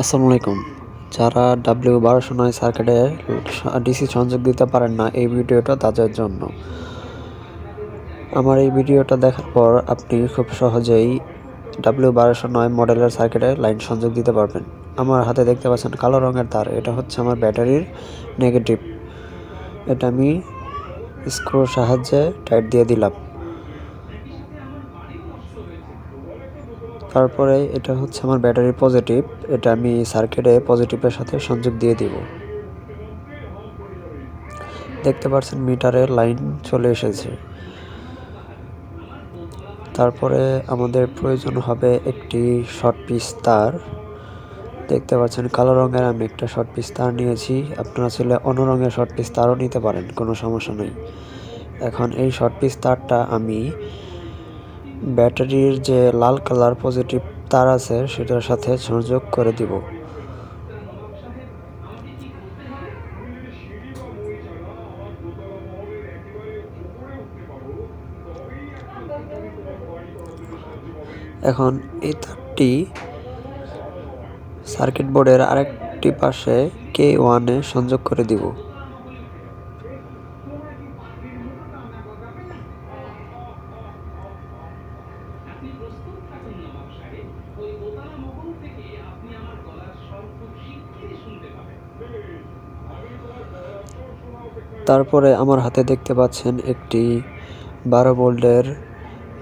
আসসালামু আলাইকুম। যারা W1209 সার্কিটে ডিসি সংযোগ দিতে পারেন না, এই ভিডিওটা তাদের জন্য। আমার এই ভিডিওটা দেখার পর আপনি খুব সহজেই W1209 মডেলের সার্কিটে লাইন সংযোগ দিতে পারবেন। আমার হাতে দেখতে পাচ্ছেন কালো রঙের তার, এটা হচ্ছে আমার ব্যাটারির নেগেটিভ। এটা আমি স্ক্রুর সাহায্যে টাইট দিয়ে দিলাম। তারপরে এটা হচ্ছে আমার ব্যাটারির পজিটিভ, এটা আমি সার্কিটে পজিটিভের সাথে সংযোগ দিয়ে দিব। দেখতে পাচ্ছেন মিটারে লাইন চলে এসেছে। তারপরে আমাদের প্রয়োজন হবে একটি শর্ট পিস তার। দেখতে পাচ্ছেন কালো রঙের আমি একটা শর্ট পিস তার নিয়েছি, আপনারা চাইলে অন্য রঙের শর্ট পিস তারও নিতে পারেন, কোনো সমস্যা নেই। এখন এই শর্ট পিস তারটা আমি ব্যাটারির যে লাল কালার পজিটিভ তার আছে সেটার সাথে সংযোগ করে দিব। এখন এই তারটি সার্কিট বোর্ডের আরেকটি পাশে K1-এ সংযোগ করে দিব। তারপরে আমার হাতে দেখতে পাচ্ছেন একটি 12 ভোল্টের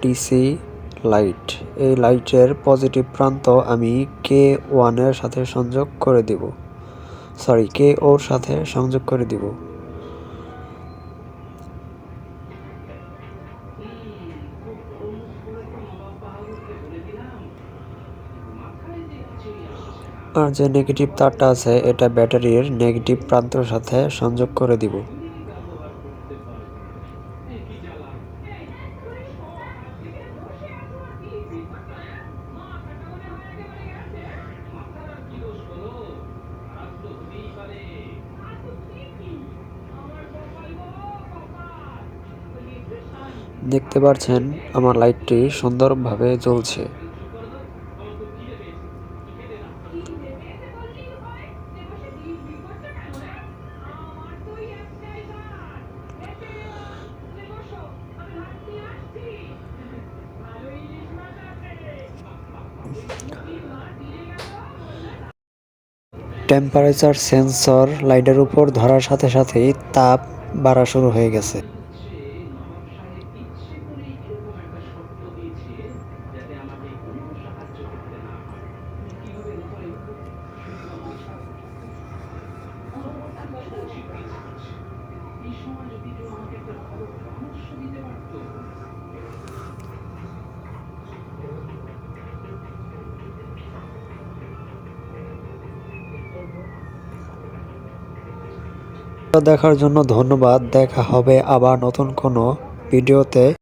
ডিসি লাইট। এই লাইটের পজিটিভ প্রান্ত আমি K1-এর সাথে সংযোগ করে দিব, K0-র সাথে সংযোগ করে দিব। আর যে নেগেটিভ তারটা আছে এটা ব্যাটারির নেগেটিভ প্রান্তের সাথে সংযোগ করে দিব। দেখতে পাচ্ছেন আমার লাইটটি সুন্দরভাবে জ্বলছে। টেম্পারেচার সেন্সর লাইটের উপর ধরার সাথে সাথেই তাপ বাড়া শুরু হয়ে গেছে। দেখার জন্য ধন্যবাদ। দেখা হবে আবার নতুন কোনো ভিডিওতে।